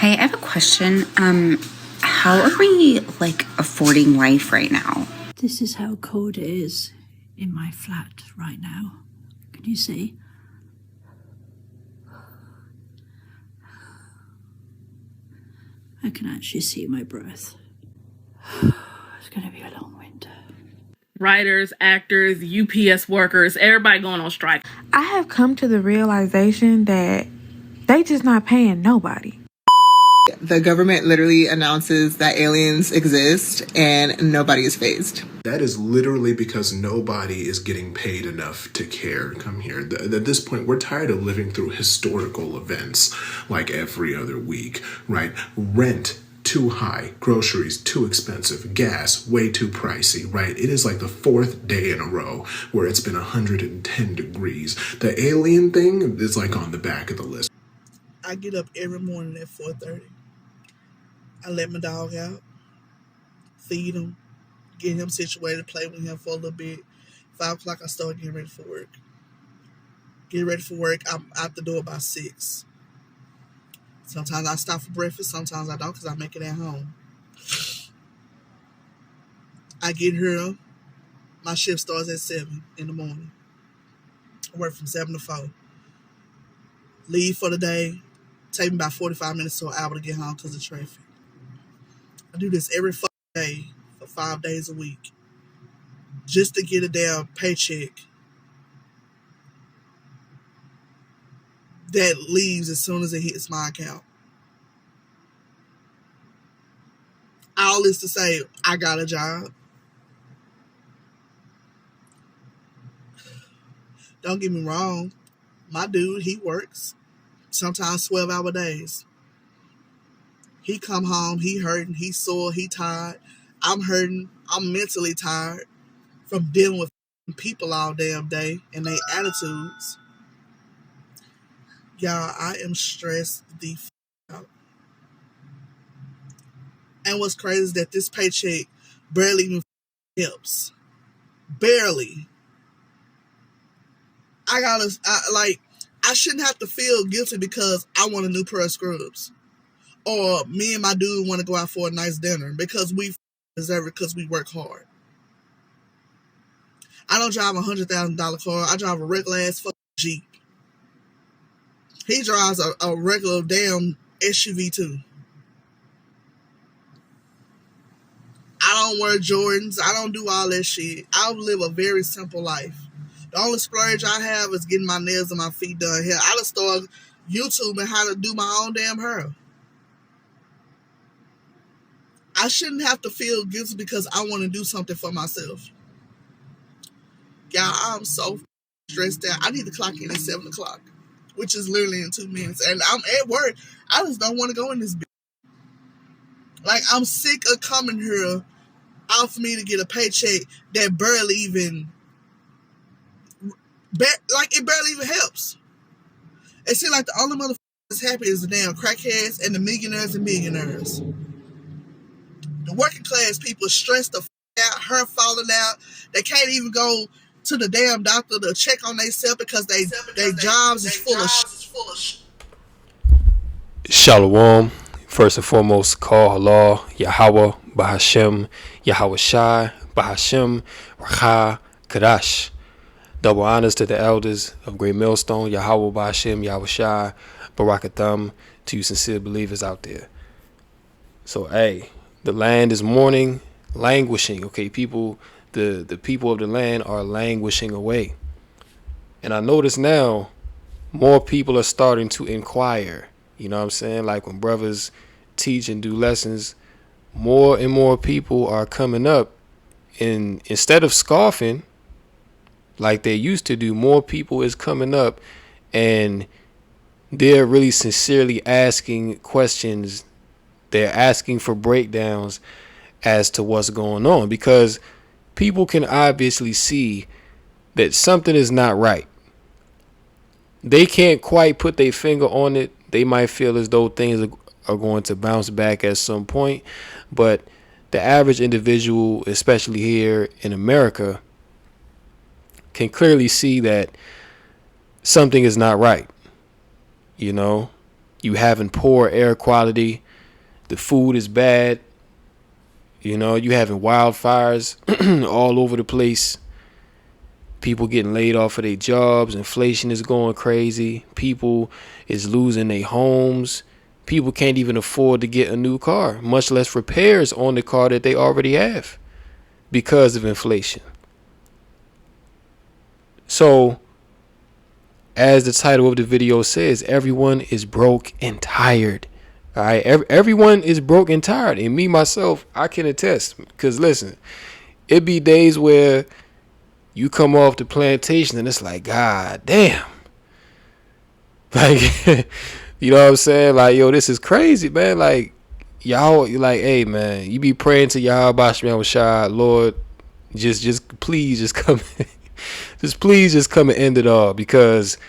Hi, I have a question. How are we, affording life right now? This is how cold it is in my flat right now. Can you see? I can actually see my breath. It's gonna be a long winter. Writers, actors, UPS workers, everybody going on strike. I have come to the realization that they just not paying nobody. The government literally announces that aliens exist and nobody is phased. That is literally because nobody is getting paid enough to care to come here. At this point, we're tired of living through historical events like every other week, right? Rent too high, groceries too expensive, gas way too pricey, right? It is like the fourth day in a row where it's been 110 degrees. The alien thing is like on the back of the list. I get up every morning at 4:30. I let my dog out, feed him, get him situated, play with him for a little bit. 5 o'clock, I start getting ready for work. Get ready for work. I'm out the door by 6. Sometimes I stop for breakfast. Sometimes I don't because I make it at home. I get here. My shift starts at 7 in the morning. I work from 7 to 4. Leave for the day. Take me about 45 minutes to an hour to get home because of traffic. I do this every day for 5 days a week just to get a damn paycheck that leaves as soon as it hits my account. All this to say, I got a job. Don't get me wrong. My dude, he works. Sometimes 12-hour days. He come home, he hurting, he sore, he tired. I'm hurting, I'm mentally tired from dealing with people all damn day and their attitudes. Y'all, I am stressed the out. And what's crazy is that this paycheck barely even helps. Barely. I shouldn't have to feel guilty because I want a new pair of scrubs. Or me and my dude want to go out for a nice dinner because we deserve it because we work hard. I don't drive a $100,000 car. I drive a regular ass fucking Jeep. He drives a regular damn SUV too. I don't wear Jordans. I don't do all that shit. I live a very simple life. The only splurge I have is getting my nails and my feet done here. I just started YouTubing how to do my own damn hair. I shouldn't have to feel guilty because I want to do something for myself. Y'all, I'm so stressed out. I need to clock in at 7 o'clock, which is literally in 2 minutes. And I'm at work. I just don't want to go in this bitch. Like, I'm sick of coming here out for me to get a paycheck that barely even, it barely even helps. It seems like the only motherfuckers that's happy is the damn crackheads and the millionaires and millionaires. The working class people stressed the out, hair falling out. They can't even go to the damn doctor to check on themselves because they jobs is full of Shalom. First and foremost, call Allah, Yahweh, Bahashem, Yahweh Shai, Bahashem, Racha, Kadash. Double honors to the elders of Great Millstone, Yahweh, Bahashem, Yahweh Shai, Barakatham, to you sincere believers out there. So, hey, the land is mourning, languishing. Okay, people, the people of the land are languishing away. And I notice now more people are starting to inquire. You know what I'm saying? Like when brothers teach and do lessons, more and more people are coming up, and instead of scoffing like they used to do, more people is coming up and they're really sincerely asking questions. They're asking for breakdowns as to what's going on, because people can obviously see that something is not right. They can't quite put their finger on it. They might feel as though things are going to bounce back at some point, but the average individual, especially here in America, can clearly see that something is not right. You know, You having poor air quality. The food is bad. You know, you having wildfires all over the place. People getting laid off of their jobs. Inflation is going crazy. People is losing their homes. People can't even afford to get a new car, much less repairs on the car that they already have because of inflation. So, as the title of the video says, everyone is broke and tired. All right, everyone is broke and tired, and me myself, I can attest. Because listen, it be days where you come off the plantation and it's like, God damn, like, you know what I'm saying? Like, yo, this is crazy, man. Like, y'all, like, hey, man, you be praying to Yahweh Basham Shah, Lord, just please, just come, just please, just come and end it all, because,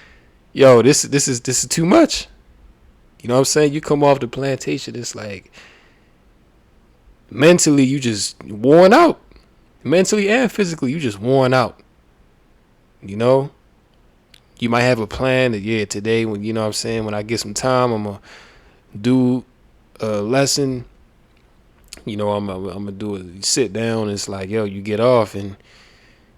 yo, this is too much. You know what I'm saying? You come off the plantation, it's like mentally you just worn out. Mentally and physically, you just worn out. You know? You might have a plan that, yeah, today, when, you know what I'm saying, when I get some time, I'm going to do a lesson. You know, I'm going to do it. Sit down, it's like, yo, you get off and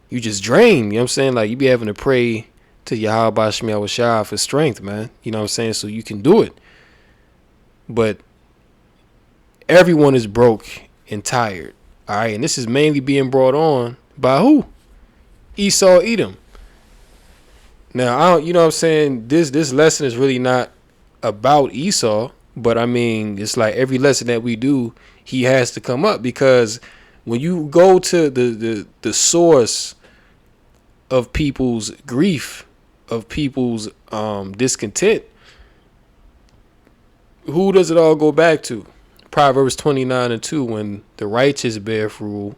you just drain. You know what I'm saying? Like, you be having to pray to Yahweh Basham Shah for strength, man. You know what I'm saying? So you can do it. But everyone is broke and tired. All right. And this is mainly being brought on by who? Esau, Edom. Now, you know what I'm saying? This lesson is really not about Esau. But I mean, it's like every lesson that we do, he has to come up, because when you go to the source of people's grief, of people's discontent, who does it all go back to? Proverbs 29:2, when the righteous beareth rule,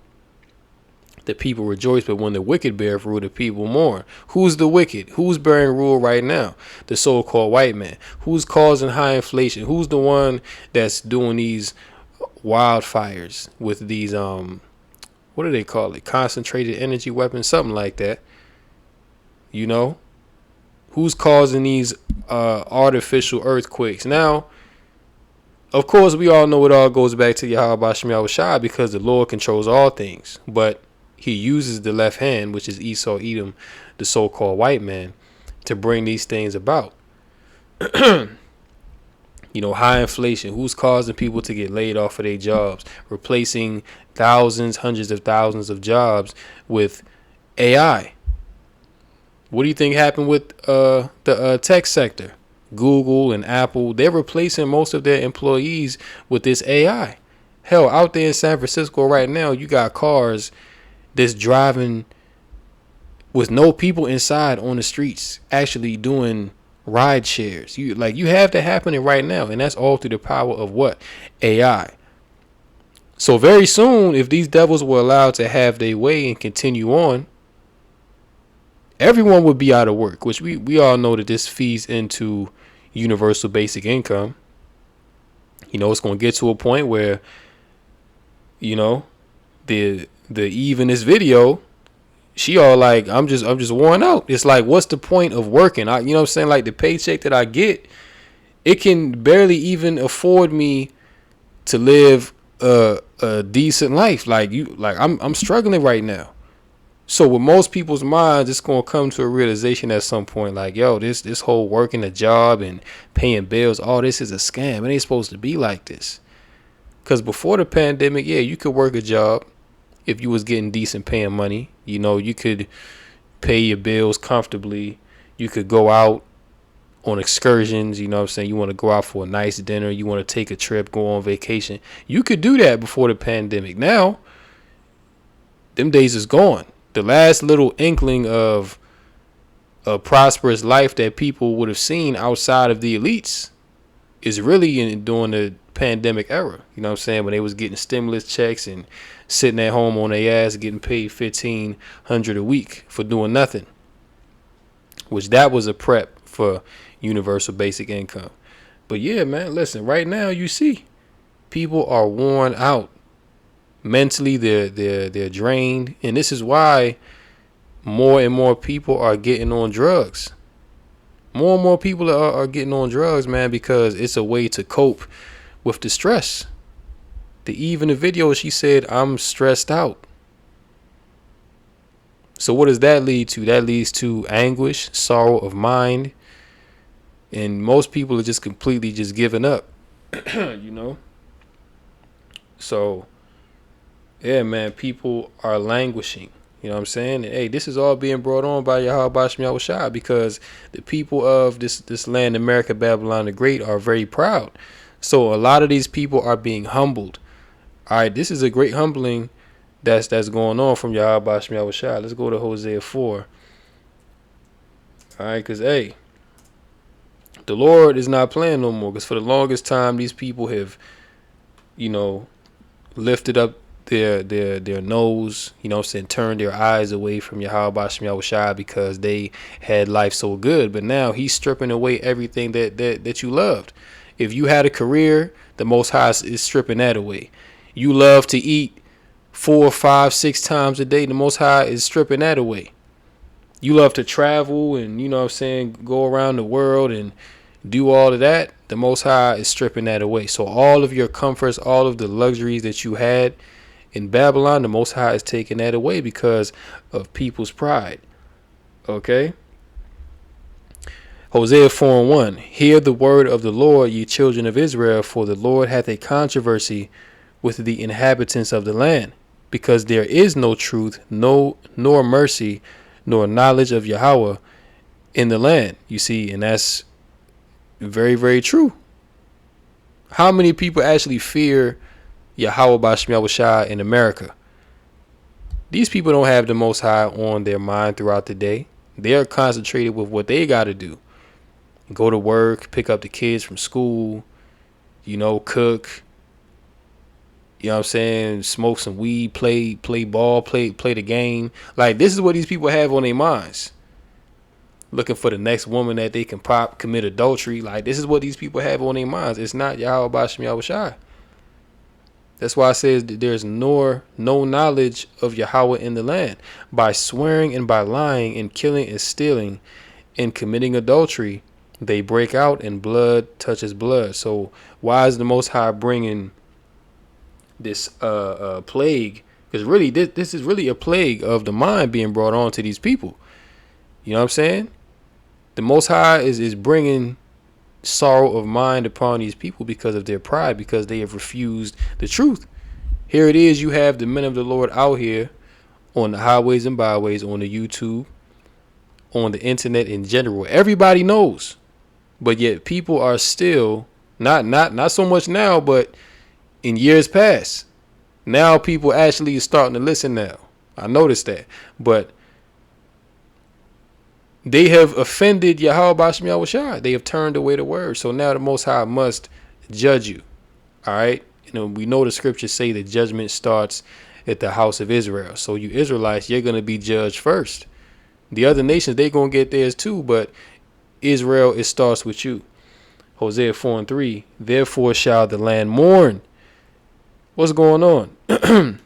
the people rejoice, but when the wicked beareth rule, the people mourn. Who's the wicked? Who's bearing rule right now? The so-called white man. Who's causing high inflation? Who's the one that's doing these wildfires with these what do they call it? Concentrated energy weapons, something like that. You know? Who's causing these artificial earthquakes? Now, of course, we all know it all goes back to Yahweh Basham Shah, because the Lord controls all things. But he uses the left hand, which is Esau, Edom, the so-called white man, to bring these things about. You know, high inflation. Who's causing people to get laid off of their jobs? Replacing thousands, hundreds of thousands of jobs with AI. What do you think happened with the tech sector? Google and Apple, they're replacing most of their employees with this AI. Hell, out there in San Francisco right now, you got cars that's driving with no people inside on the streets, actually doing ride shares. You have that happening right now, and that's all through the power of what? AI. So very soon, if these devils were allowed to have their way and continue on, everyone would be out of work, which we all know that this feeds into universal basic income. You know, it's going to get to a point where, you know, the Eve in this video, she all like, I'm just worn out. It's like, what's the point of working? You know what I'm saying? Like, the paycheck that I get, it can barely even afford me to live a decent life. I'm struggling right now. So with most people's minds, it's going to come to a realization at some point, like, yo, this whole working a job and paying bills, all this is a scam. It ain't supposed to be like this. Because before the pandemic, yeah, you could work a job if you was getting decent paying money. You know, you could pay your bills comfortably. You could go out on excursions. You know what I'm saying? You want to go out for a nice dinner. You want to take a trip, go on vacation. You could do that before the pandemic. Now, them days is gone. The last little inkling of a prosperous life that people would have seen outside of the elites is really during the pandemic era. You know what I'm saying? When they was getting stimulus checks and sitting at home on their ass getting paid $1,500 a week for doing nothing, which that was a prep for universal basic income. But yeah, man, listen, right now you see people are worn out. Mentally, they're drained, and this is why more and more people are getting on drugs. More and more people are getting on drugs, man, because it's a way to cope with the stress. The Eve in the video, she said, I'm stressed out. So what does that lead to? That leads to anguish, sorrow of mind. And most people are just completely just giving up, you know? So, yeah, man, people are languishing. You know what I'm saying? And, hey, this is all being brought on by Yahweh Bashem Yahushua, because the people of this land, America, Babylon the Great, are very proud. So a lot of these people are being humbled. All right, this is a great humbling that's going on from Yahweh Bashem Yahushua. Let's go to Hosea 4. All right, because, hey, the Lord is not playing no more, because for the longest time, these people have, you know, lifted up their nose, you know what I'm saying, turned their eyes away from Yahweh Bashem Yahushua because they had life so good. But now he's stripping away everything that you loved. If you had a career, the Most High is stripping that away. You love to eat 4, 5, 6 times a day, the Most High is stripping that away. You love to travel and, you know what I'm saying, go around the world and do all of that, the Most High is stripping that away. So all of your comforts, all of the luxuries that you had in Babylon, the Most High is taking that away because of people's pride. Okay? Hosea 4:1. Hear the word of the Lord, ye children of Israel, for the Lord hath a controversy with the inhabitants of the land, because there is no truth, nor mercy, nor knowledge of Yahweh in the land. You see, and that's very, very true. How many people actually fear Yahweh Bashem Yahushua in America? These people don't have the Most High on their mind throughout the day. They're concentrated with what they got to do. Go to work, pick up the kids from school, you know, cook, you know what I'm saying, smoke some weed, play ball, play the game. Like, this is what these people have on their minds. Looking for the next woman that they can commit adultery. Like, this is what these people have on their minds. It's not Yahweh Bashem Yahushua. That's why it says that there's no knowledge of Yahweh in the land. By swearing and by lying and killing and stealing and committing adultery, they break out and blood touches blood. So why is the Most High bringing this plague? Because really, this is really a plague of the mind being brought on to these people. You know what I'm saying? The Most High is bringing sorrow of mind upon these people because of their pride, because they have refused the truth. Here it is, you have the men of the Lord out here on the highways and byways, on the YouTube, on the internet in general. Everybody knows, but yet people are still not so much now, but in years past, now people actually are starting to listen now. I noticed that, but they have offended Yahweh Bashem Yahushua. They have turned away the word. So now the Most High must judge you. All right. You know, we know the scriptures say that judgment starts at the house of Israel. So you Israelites, you're going to be judged first. The other nations, they're going to get theirs too. But Israel, it starts with you. Hosea 4:3. Therefore shall the land mourn. What's going on?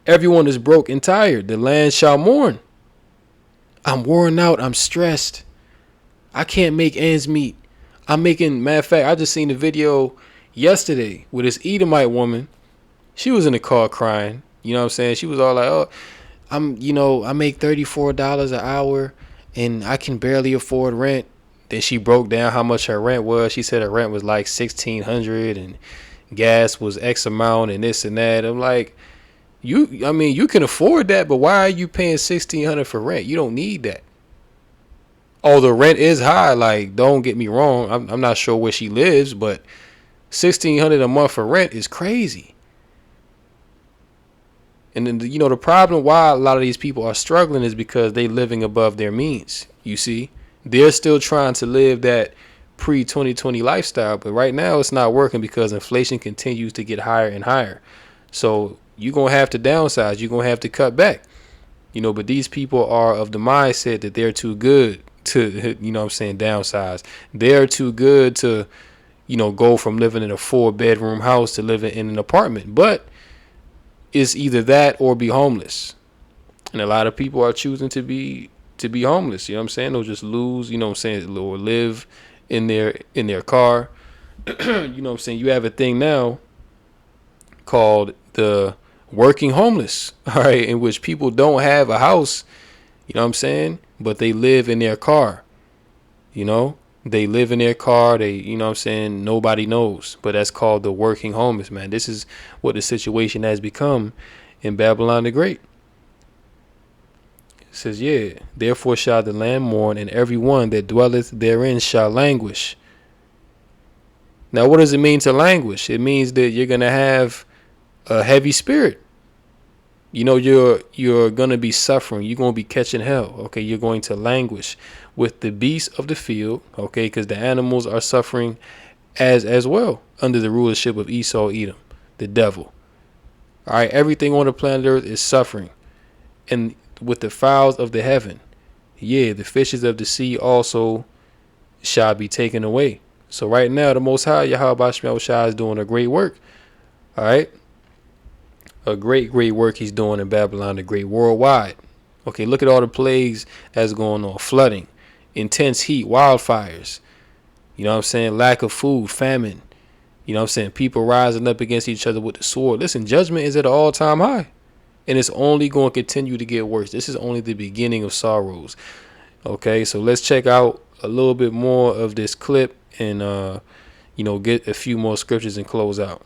Everyone is broke and tired. The land shall mourn. I'm worn out. I'm stressed. I can't make ends meet. Matter of fact, I just seen a video yesterday with this Edomite woman. She was in the car crying. You know what I'm saying? She was all like, oh, I make $34 an hour and I can barely afford rent. Then she broke down how much her rent was. She said her rent was like $1,600 and gas was X amount and this and that. I'm like, you can afford that, but why are you paying $1,600 for rent? You don't need that. Oh, the rent is high. Like, don't get me wrong. I'm not sure where she lives, but $1,600 a month for rent is crazy. And then, you know, the problem why a lot of these people are struggling is because they living above their means. You see, they're still trying to live that pre-2020 lifestyle, but right now it's not working because inflation continues to get higher and higher. So you're going to have to downsize. You're going to have to cut back, you know, but these people are of the mindset that they're too good to, you know what I'm saying, downsize. They're too good to, you know, go from living in a 4-bedroom house to living in an apartment. But it's either that or be homeless. And a lot of people are choosing to be to be homeless. You know what I'm saying? They'll just lose, you know what I'm saying, or live in their car. You know what I'm saying? You have a thing now called the working homeless, all right, in which people don't have a house, you know what I'm saying, but they live in their car. You know, they live in their car. They, you know what I'm saying, nobody knows, but that's called the working homeless, man. This is what the situation has become in Babylon the Great. It says, yeah, therefore shall the land mourn, and every one that dwelleth therein shall languish. Now, what does it mean to languish? It means that you're going to have a heavy spirit. You know, you're going to be suffering. You're going to be catching hell. Okay, you're going to languish with the beasts of the field. Okay, because the animals are suffering as well under the rulership of Esau, Edom, the devil. All right, everything on the planet Earth is suffering. And with the fowls of the heaven, yeah, the fishes of the sea also shall be taken away. So right now, the Most High, Yahweh Shai, is doing a great work. All right. A great work he's doing in Babylon the Great worldwide. Okay, look at all the plagues that's going on. Flooding, intense heat, wildfires. You know what I'm saying? Lack of food, famine. You know what I'm saying? People rising up against each other with the sword. Listen, judgment is at an all-time high. And it's only going to continue to get worse. This is only the beginning of sorrows. Okay, so let's check out a little bit more of this clip and, you know, get a few more scriptures and close out.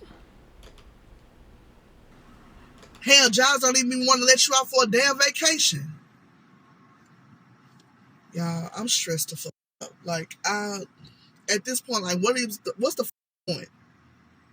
Hell, jobs don't even want to let you out for a damn vacation. Y'all, I'm stressed the fuck up. Like, at this point, like, what's the point?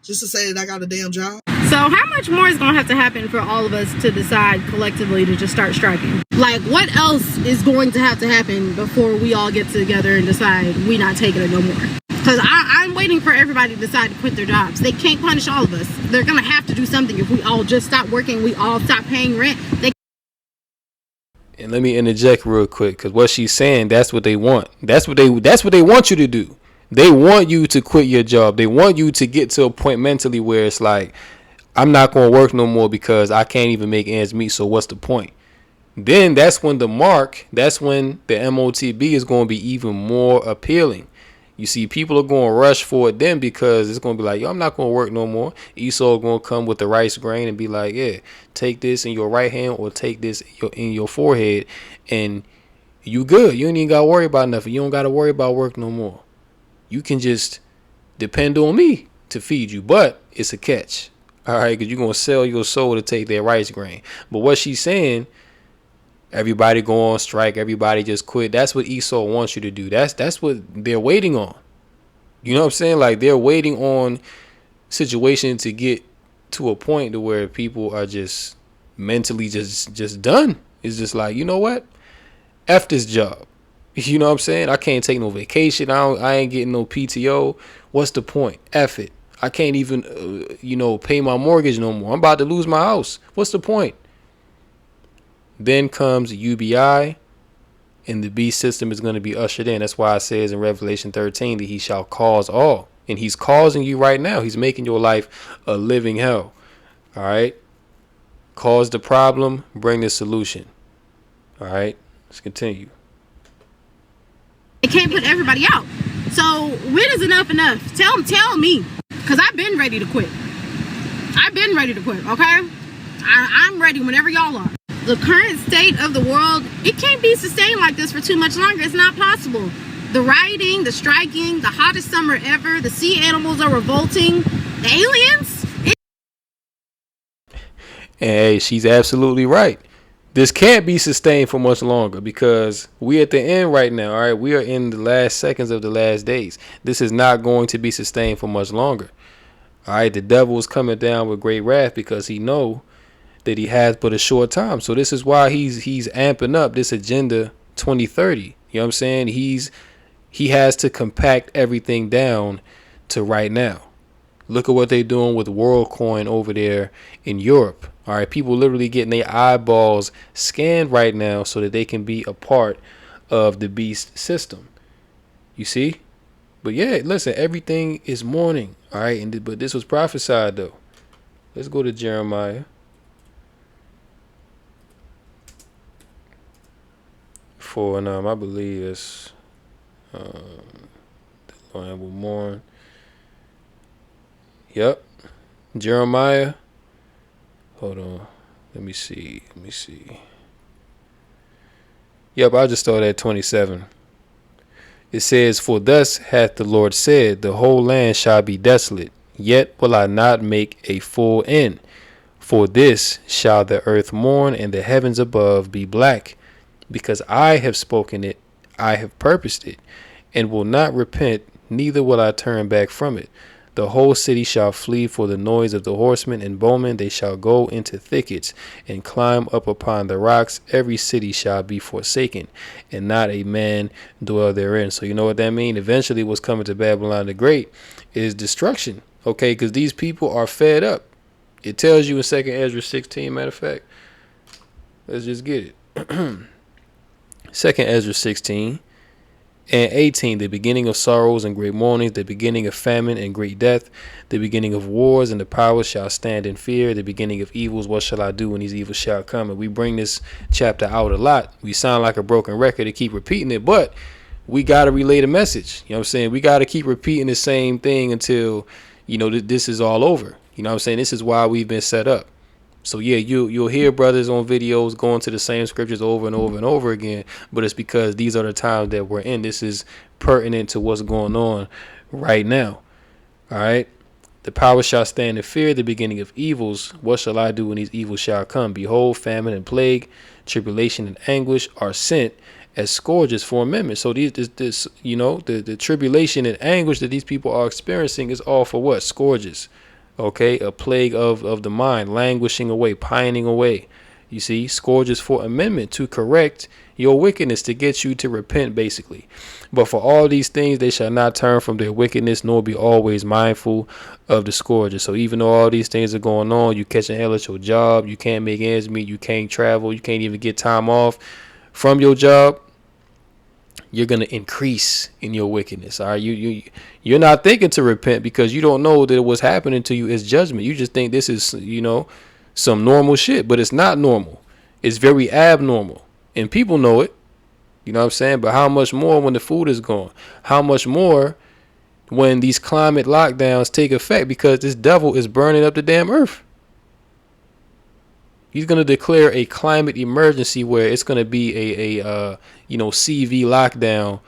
Just to say that I got a damn job? So how much more is going to have to happen for all of us to decide collectively to just start striking? Like, what else is going to have to happen before we all get together and decide we not taking it no more? Because I'm waiting for everybody to decide to quit their jobs. They can't punish all of us. They're going to have to do something. If we all just stop working, we all stop paying rent. And let me interject real quick, because what she's saying, that's what they want. That's what they want you to do. They want you to quit your job. They want you to get to a point mentally where it's like, I'm not going to work no more because I can't even make ends meet. So what's the point? Then that's when the MOTB is going to be even more appealing. You see, people are going to rush for it then because it's going to be like, yo, I'm not going to work no more. Esau going to come with the rice grain and be like, yeah, take this in your right hand or take this in your forehead and you good. You ain't even got to worry about nothing. You don't got to worry about work no more. You can just depend on me to feed you, but it's a catch. All right, because you're going to sell your soul to take their rice grain. But what she's saying, everybody go on strike, everybody just quit. That's what Esau wants you to do. That's what they're waiting on. You know what I'm saying? Like, they're waiting on situation to get to a point to where people are just mentally just done. It's just like, you know what? F this job. You know what I'm saying? I can't take no vacation. I ain't getting no PTO. What's the point? F it. I can't even, pay my mortgage no more. I'm about to lose my house. What's the point? Then comes UBI, and the beast system is going to be ushered in. That's why it says in Revelation 13 that he shall cause all. And he's causing you right now. He's making your life a living hell. All right? Cause the problem, bring the solution. All right? Let's continue. They can't put everybody out. So when is enough? Tell me. Because I've been ready to quit. Okay? I'm ready whenever y'all are. The current state of the world, it can't be sustained like this for too much longer. It's not possible. The rioting, the striking, the hottest summer ever, the sea animals are revolting, the aliens. Hey, she's absolutely right. This can't be sustained for much longer because we're at the end right now. All right, we are in the last seconds of the last days. This is not going to be sustained for much longer. All right, the devil is coming down with great wrath because he know that he has but a short time. So this is why he's amping up this agenda 2030. You know what I'm saying? He has to compact everything down to right now. Look at what they're doing with WorldCoin over there in Europe. All right, people literally getting their eyeballs scanned right now so that they can be a part of the beast system. You see? But yeah, listen, everything is mourning. All right, but this was prophesied though. Let's go to Jeremiah 4 and I believe it's the Land Mourn. Yep. Jeremiah. Hold on. Let me see. Yep, I just started at 27. It says, "For thus hath the Lord said, the whole land shall be desolate, yet will I not make a full end. For this shall the earth mourn, and the heavens above be black, because I have spoken it, I have purposed it, and will not repent, neither will I turn back from it. The whole city shall flee for the noise of the horsemen and bowmen. They shall go into thickets and climb up upon the rocks. Every city shall be forsaken, and not a man dwell therein." So you know what that means? Eventually what's coming to Babylon the Great is destruction. Okay, because these people are fed up. It tells you in 2nd Ezra 16, matter of fact. Let's just get it. 2nd Ezra 16 and 18, the beginning of sorrows and great mournings, the beginning of famine and great death, the beginning of wars, and the powers shall stand in fear, the beginning of evils, what shall I do when these evils shall come? And we bring this chapter out a lot. We sound like a broken record to keep repeating it, but we got to relay the message. You know what I'm saying? We got to keep repeating the same thing until, this is all over. You know what I'm saying? This is why we've been set up. So yeah, you'll hear brothers on videos going to the same scriptures over and over and over again, but it's because these are the times that we're in. This is pertinent to what's going on right now. All right. The power shall stand in fear, the beginning of evils. What shall I do when these evils shall come? Behold, famine and plague, tribulation and anguish are sent as scourges for amendment. So the tribulation and anguish that these people are experiencing is all for what? Scourges. Okay, a plague of the mind, languishing away, pining away. You see, scourges for amendment, to correct your wickedness, to get you to repent, basically. But for all these things, they shall not turn from their wickedness, nor be always mindful of the scourges. So even though all these things are going on, you catching hell at your job, you can't make ends meet, you can't travel, you can't even get time off from your job, you're going to increase in your wickedness. All right. You're not thinking to repent because you don't know that what's happening to you is judgment. You just think this is, some normal shit, but it's not normal. It's very abnormal, and people know it. You know what I'm saying? But how much more when the food is gone? How much more when these climate lockdowns take effect, because this devil is burning up the damn earth? He's going to declare a climate emergency where it's going to be a CV lockdown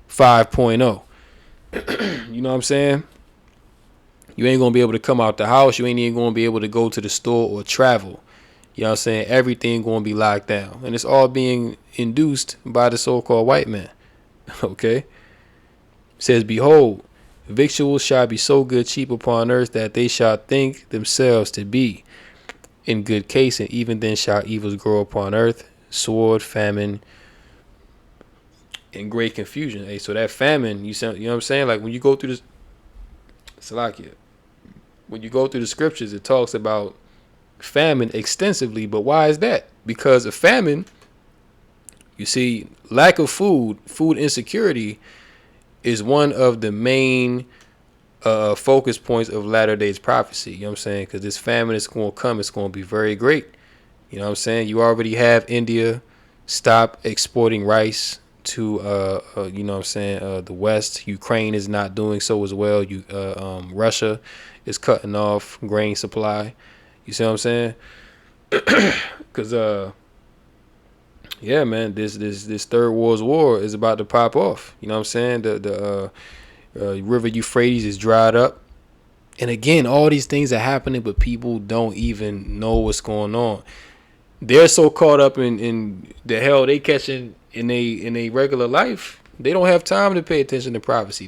5.0. You know what I'm saying? You ain't going to be able to come out the house. You ain't even going to be able to go to the store or travel. You know what I'm saying? Everything going to be locked down. And it's all being induced by the so-called white man. Okay? It says, "Behold, victuals shall be so good cheap upon earth that they shall think themselves to be in good case, and even then shall evils grow upon earth, sword, famine, and great confusion." Hey, so that famine, you know what I'm saying? Like when you go through this, Salakia, when you go through the scriptures, it talks about famine extensively. But why is that? Because of famine, you see, lack of food insecurity is one of the main focus points of latter days prophecy. You know what I'm saying? Because this famine is going to come. It's going to be very great. You know what I'm saying? You already have India stop exporting rice to, the West. Ukraine is not doing so as well. Russia is cutting off grain supply. You see what I'm saying? Because, yeah, man, this third world war is about to pop off. You know what I'm saying? The river Euphrates is dried up. And again, all these things are happening, but people don't even know what's going on. They're so caught up in the hell they catching in a regular life. They don't have time to pay attention to prophecy.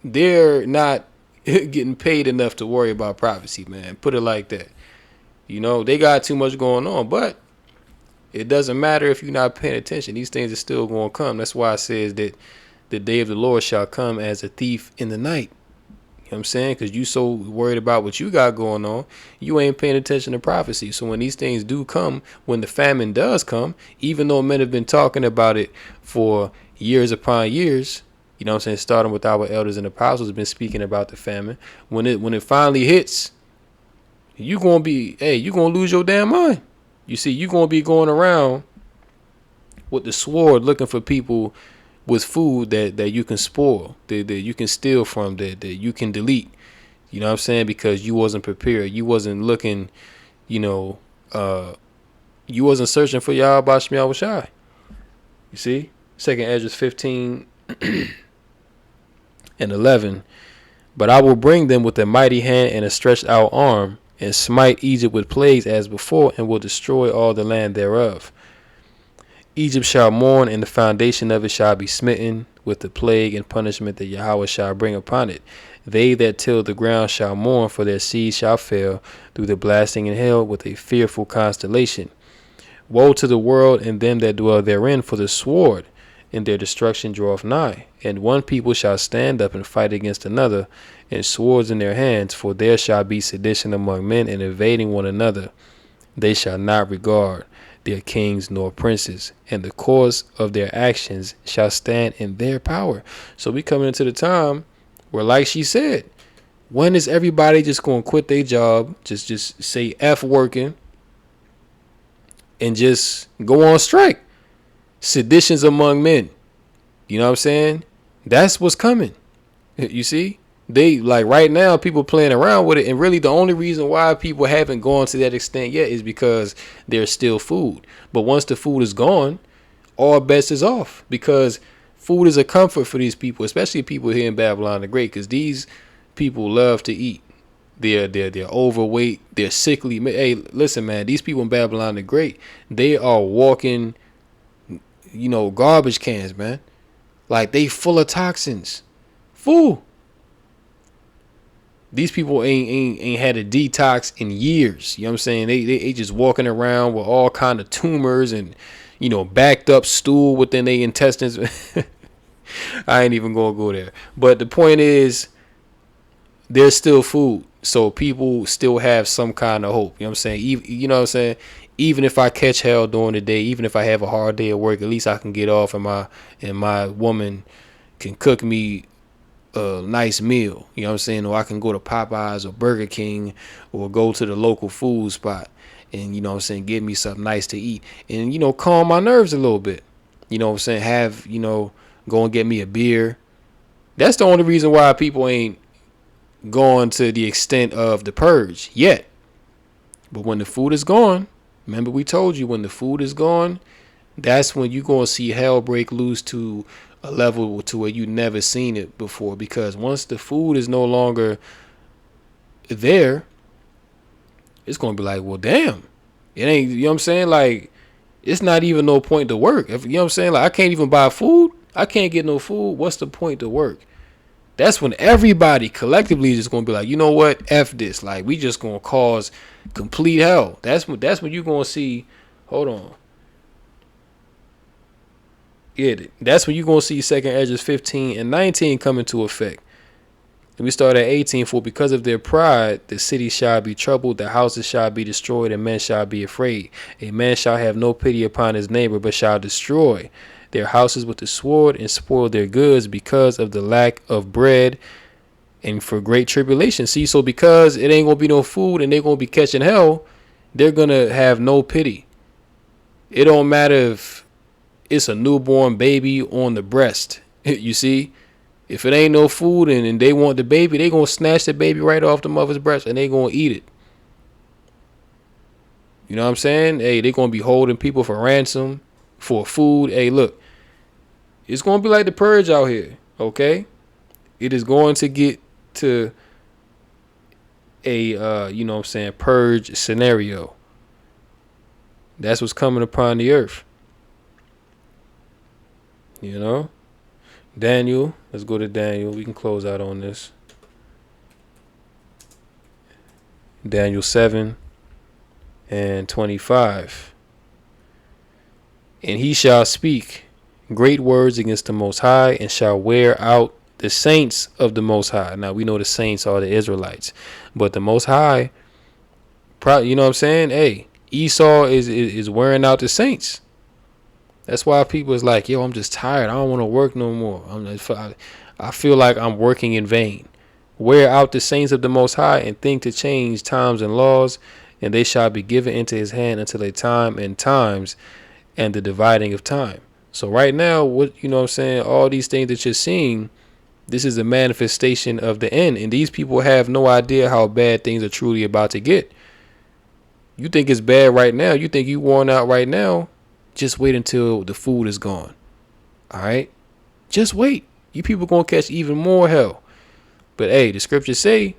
They're not getting paid enough to worry about prophecy, man. Put it like that. They got too much going on, but it doesn't matter if you're not paying attention. These things are still going to come. That's why it says that the day of the Lord shall come as a thief in the night. You know what I'm saying? Because you so worried about what you got going on, you ain't paying attention to prophecy. So when these things do come, when the famine does come, even though men have been talking about it for years upon years, you know what I'm saying, starting with our elders and apostles have been speaking about the famine. When it finally hits, you're going to lose your damn mind. You see, you're going to be going around with the sword looking for people with food that you can spoil, that you can steal from, that you can delete. You know what I'm saying? Because you wasn't prepared. You wasn't looking, you know, you wasn't searching for Yahweh Shem Yahweh Shai. You see? 2nd Ezra 15 and 11. But I will bring them with a mighty hand and a stretched out arm, and smite Egypt with plagues as before, and will destroy all the land thereof. Egypt shall mourn, and the foundation of it shall be smitten with the plague and punishment that Yahweh shall bring upon it. They that till the ground shall mourn, for their seed shall fail through the blasting and hail with a fearful constellation. Woe to the world and them that dwell therein, for the sword and their destruction draweth nigh. And one people shall stand up and fight against another, and swords in their hands, for there shall be sedition among men, and invading one another. They shall not regard their kings nor princes, and the course of their actions shall stand in their power. So we coming into the time where, like she said, when is everybody just going to quit their job, just say F working, and just go on strike? Seditions among men. You know what I'm saying? That's what's coming. You see? They, like, right now, people playing around with it, and really the only reason why people haven't gone to that extent yet is because there's still food. But once the food is gone, all bets is off, because food is a comfort for these people, especially people here in Babylon the Great, because these people love to eat. They're overweight, they're sickly. Hey, listen, man, these people in Babylon the Great, they are walking, you know, garbage cans, man. Like, they full of toxins. Fool. These people ain't had a detox in years. You know what I'm saying? They just walking around with all kind of tumors and, you know, backed up stool within their intestines. I ain't even gonna go there. But the point is, there's still food. So people still have some kind of hope. You know what I'm saying? You know what I'm saying? Even if I catch hell during the day, even if I have a hard day at work, at least I can get off, and my woman can cook me a nice meal. You know what I'm saying? Or I can go to Popeyes or Burger King or go to the local food spot and, you know what I'm saying, get me something nice to eat and, you know, calm my nerves a little bit. You know what I'm saying? Have, you know, go and get me a beer. That's the only reason why people ain't going to the extent of the purge yet. But when the food is gone, remember we told you, when the food is gone, that's when you're going to see hell break loose to a level to where you never seen it before. Because once the food is no longer there, it's going to be like, well, damn, it ain't, you know what I'm saying? Like, it's not even no point to work. If, you know what I'm saying? Like, I can't even buy food. I can't get no food. What's the point to work? That's when everybody collectively is just going to be like, you know what? F this. Like, we just going to cause complete hell. That's when you're going to see, hold on. Yeah, that's when you're going to see 2nd Ezra 15 and 19 come into effect. And we start at 18. For because of their pride, the city shall be troubled, the houses shall be destroyed, and men shall be afraid. A man shall have no pity upon his neighbor, but shall destroy their houses with the sword and spoil their goods because of the lack of bread and for great tribulation. See, so because it ain't going to be no food and they're going to be catching hell, they're going to have no pity. It don't matter if it's a newborn baby on the breast. You see, if it ain't no food and they want the baby, they going to snatch the baby right off the mother's breast and they going to eat it. You know what I'm saying? Hey, they going to be holding people for ransom for food. Hey, look, it's going to be like the purge out here, okay? It is going to get to a, you know what I'm saying, purge scenario. That's what's coming upon the earth. You know? Daniel, let's go to Daniel. We can close out on this. Daniel 7 and 25. And he shall speak great words against the Most High, and shall wear out the saints of the Most High. Now, we know the saints are the Israelites, but the Most High, you know what I'm saying? Hey, Esau is wearing out the saints. That's why people is like, yo, I'm just tired. I don't want to work no more. I feel like I'm working in vain. Wear out the saints of the Most High, and think to change times and laws, and they shall be given into his hand until a time and times and the dividing of time. So right now, what you know what I'm saying, all these things that you're seeing, this is a manifestation of the end. And these people have no idea how bad things are truly about to get. You think it's bad right now. You think you worn out right now. Just wait until the food is gone. All right? Just wait. You people going to catch even more hell. But hey, the scriptures say,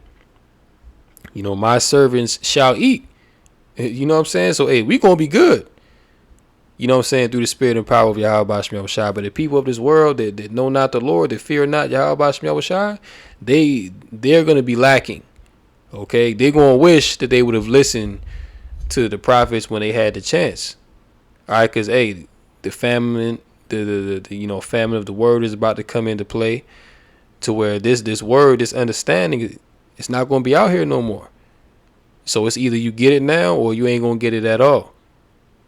you know, my servants shall eat. You know what I'm saying? So, hey, we going to be good. You know what I'm saying? Through the spirit and power of Yahweh Shem Shai. But the people of this world that know not the Lord, that fear not Yahweh Shem Shai, they're going to be lacking. Okay? They're going to wish that they would have listened to the prophets when they had the chance. All right? Because, hey, the famine, the you know, famine of the word is about to come into play, to where this word, this understanding, it's not going to be out here no more. So it's either you get it now or you ain't going to get it at all.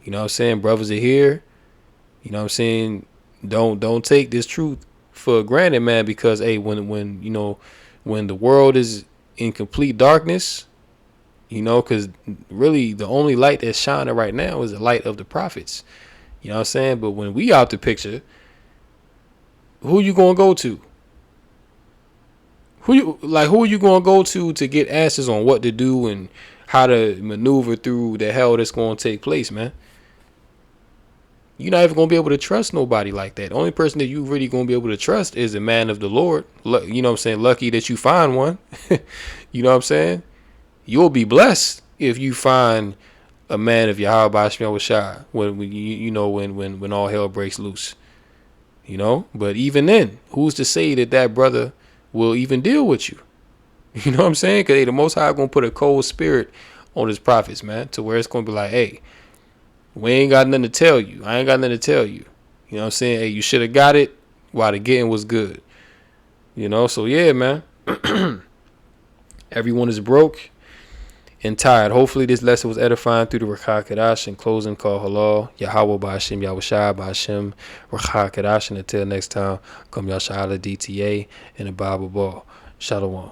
You know what I'm saying? Brothers are here. You know what I'm saying? Don't take this truth for granted, man, because hey, when you know, when the world is in complete darkness, you know, because really the only light that's shining right now is the light of the prophets. You know what I'm saying? But when we out the picture, who you gonna go to? Who are you gonna go to get answers on what to do and how to maneuver through the hell that's gonna take place, man? You're not even gonna be able to trust nobody like that. The only person that you really gonna be able to trust is a man of the Lord. You know what I'm saying? Lucky that you find one. You know what I'm saying? You'll be blessed if you find a man of Yahweh Shem Shai when you know when all hell breaks loose. You know, but even then, who's to say that brother will even deal with you? You know what I'm saying? Because the Most High gonna put a cold spirit on his prophets, man, to where it's gonna be like, hey, we ain't got nothing to tell you. I ain't got nothing to tell you. You know what I'm saying? Hey, you should have got it while the getting was good. You know, so yeah, man. Everyone is broke and tired. Hopefully this lesson was edifying through the Rakha Kadash. And closing, call halal. Yahweh Ba'ashem, Yahweh Shai Ba'ashem, Rakha Kadash. And until next time, come Yasha'ala DTA and the Bible Ball. Shalom.